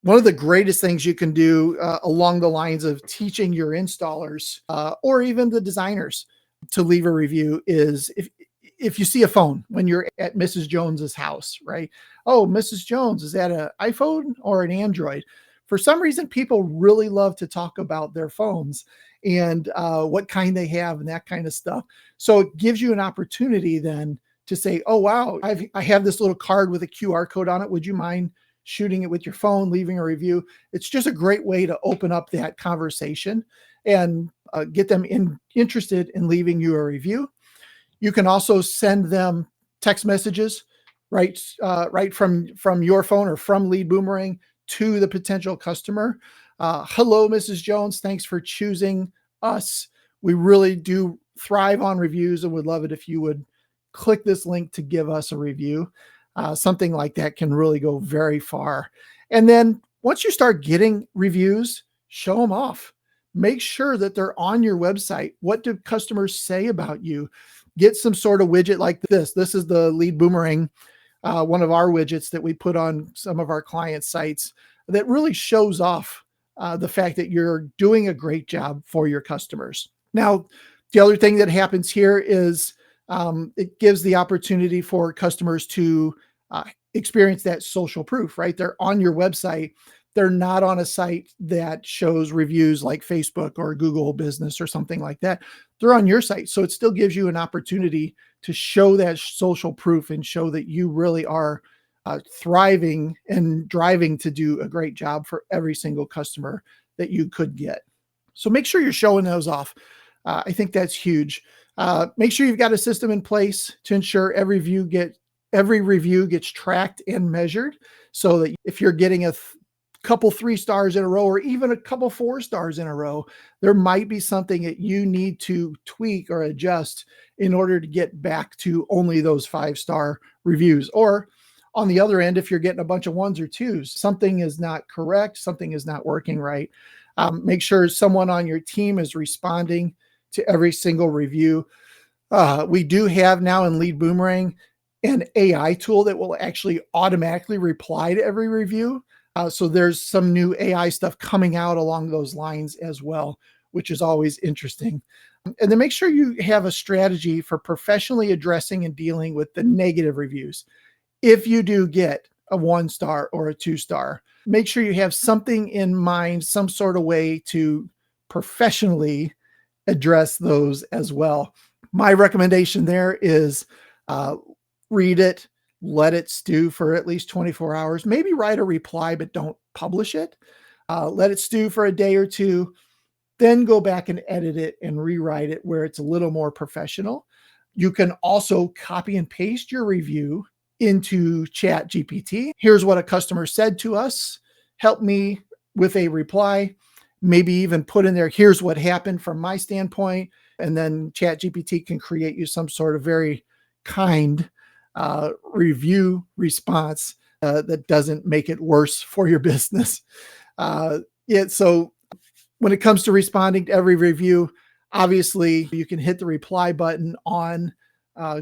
One of the greatest things you can do along the lines of teaching your installers or even the designers to leave a review is if you see a phone when you're at Mrs. Jones's house, right? Oh, Mrs. Jones, is that an iPhone or an Android? For some reason, people really love to talk about their phones and what kind they have and that kind of stuff. So it gives you an opportunity then to say, oh, wow, I have this little card with a QR code on it. Would you mind shooting it with your phone, leaving a review? It's just a great way to open up that conversation and get them interested in leaving you a review. You can also send them text messages, right from your phone or from Lead Boomerang to the potential customer. Hello, Mrs. Jones. Thanks for choosing us. We really do thrive on reviews and would love it if you would click this link to give us a review. Something like that can really go very far. And then once you start getting reviews, show them off. Make sure that they're on your website. What do customers say about you? Get some sort of widget like this. This is the Lead Boomerang, one of our widgets that we put on some of our client sites that really shows off the fact that you're doing a great job for your customers. Now, the other thing that happens here is it gives the opportunity for customers to experience that social proof, right? They're on your website. They're not on a site that shows reviews like Facebook or Google Business or something like that. They're on your site. So it still gives you an opportunity to show that social proof and show that you really are thriving and driving to do a great job for every single customer that you could get. So make sure you're showing those off. I think that's huge. Make sure you've got a system in place to ensure every review gets tracked and measured, so that if you're getting a couple 3 stars in a row or even a couple 4 stars in a row, there might be something that you need to tweak or adjust in order to get back to only those 5-star reviews. Or on the other end, if you're getting a bunch of 1s or 2s, something is not correct, something is not working right. Make sure someone on your team is responding to every single review. We do have now in Lead Boomerang an AI tool that will actually automatically reply to every review. So there's some new AI stuff coming out along those lines as well, which is always interesting. And then make sure you have a strategy for professionally addressing and dealing with the negative reviews. If you do get a 1-star or a 2-star, make sure you have something in mind, some sort of way to professionally address those as well. My recommendation there is read it, let it stew for at least 24 hours, maybe write a reply, but don't publish it. Let it stew for a day or two, then go back and edit it and rewrite it where it's a little more professional. You can also copy and paste your review into ChatGPT. Here's what a customer said to us. Help me with a reply. Maybe even put in there, here's what happened from my standpoint. And then ChatGPT can create you some sort of very kind review response that doesn't make it worse for your business. So when it comes to responding to every review, obviously you can hit the reply button on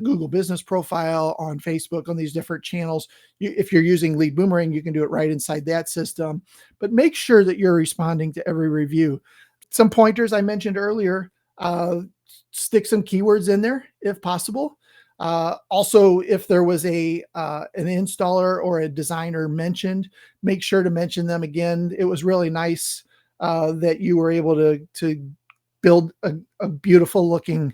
Google Business Profile, on Facebook, on these different channels. If you're using Lead Boomerang, you can do it right inside that system. But make sure that you're responding to every review. Some pointers I mentioned earlier, stick some keywords in there if possible. Also, if there was an installer or a designer mentioned, make sure to mention them again. It was really nice that you were able to build a beautiful looking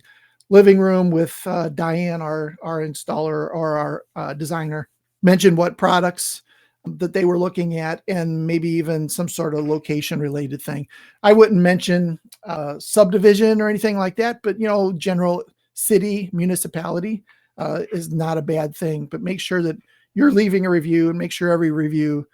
living room with Diane, our installer or our designer. Mention what products that they were looking at and maybe even some sort of location related thing. I wouldn't mention subdivision or anything like that, but general city, municipality is not a bad thing. But make sure that you're leaving a review and make sure every review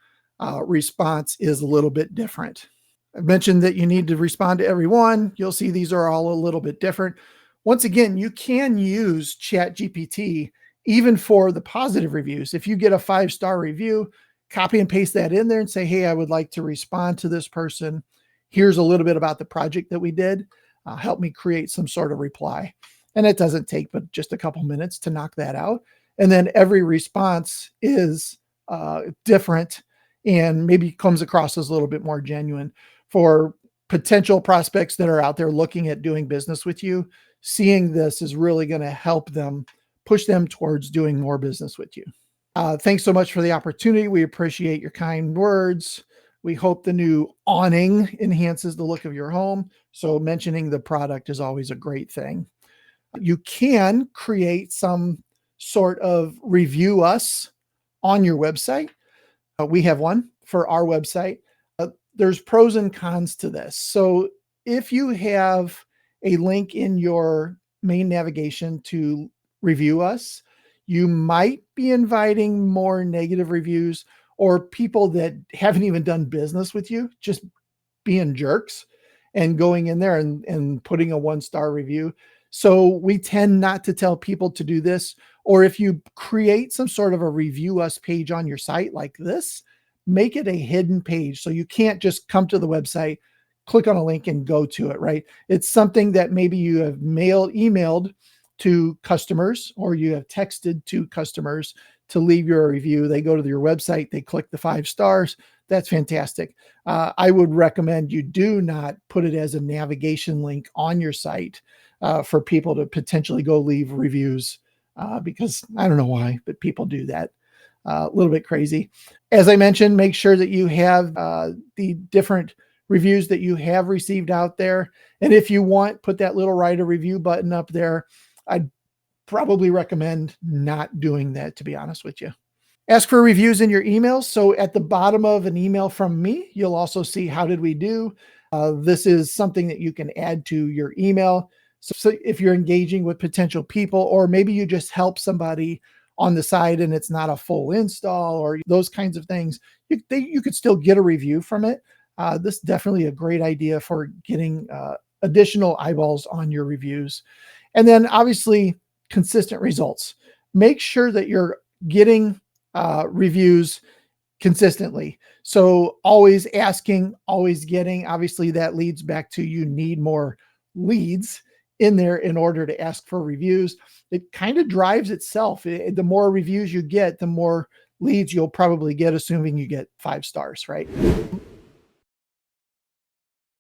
response is a little bit different. I mentioned that you need to respond to everyone. You'll see these are all a little bit different. Once again, you can use ChatGPT even for the positive reviews. If you get a 5-star review, copy and paste that in there and say, hey, I would like to respond to this person. Here's a little bit about the project that we did. Help me create some sort of reply. And it doesn't take but just a couple minutes to knock that out. And then every response is different and maybe comes across as a little bit more genuine. For potential prospects that are out there looking at doing business with you, seeing this is really going to help them, push them towards doing more business with you. Thanks so much for the opportunity. We appreciate your kind words. We hope the new awning enhances the look of your home. So mentioning the product is always a great thing. You can create some sort of review us on your website. We have one for our website. There's pros and cons to this. So if you have a link in your main navigation to review us, you might be inviting more negative reviews or people that haven't even done business with you, just being jerks and going in there and putting a 1-star review. So we tend not to tell people to do this. Or if you create some sort of a review us page on your site like this, make it a hidden page. So you can't just come to the website, click on a link and go to it, right? It's something that maybe you have emailed to customers, or you have texted to customers to leave your review. They go to your website, they click the 5 stars. That's fantastic. I would recommend you do not put it as a navigation link on your site for people to potentially go leave reviews because I don't know why, but people do that. A little bit crazy. As I mentioned, make sure that you have the different reviews that you have received out there. And if you want, put that little write a review button up there. I'd probably recommend not doing that, to be honest with you. Ask for reviews in your emails. So at the bottom of an email from me, you'll also see how did we do. This is something that you can add to your email. So if you're engaging with potential people, or maybe you just help somebody on the side and it's not a full install or those kinds of things, you could still get a review from it. This is definitely a great idea for getting additional eyeballs on your reviews. And then obviously consistent results. Make sure that you're getting reviews consistently. So always asking, always getting. Obviously that leads back to you need more leads in there in order to ask for reviews. It kind of drives itself. The more reviews you get, the more leads you'll probably get, assuming you get 5 stars, right?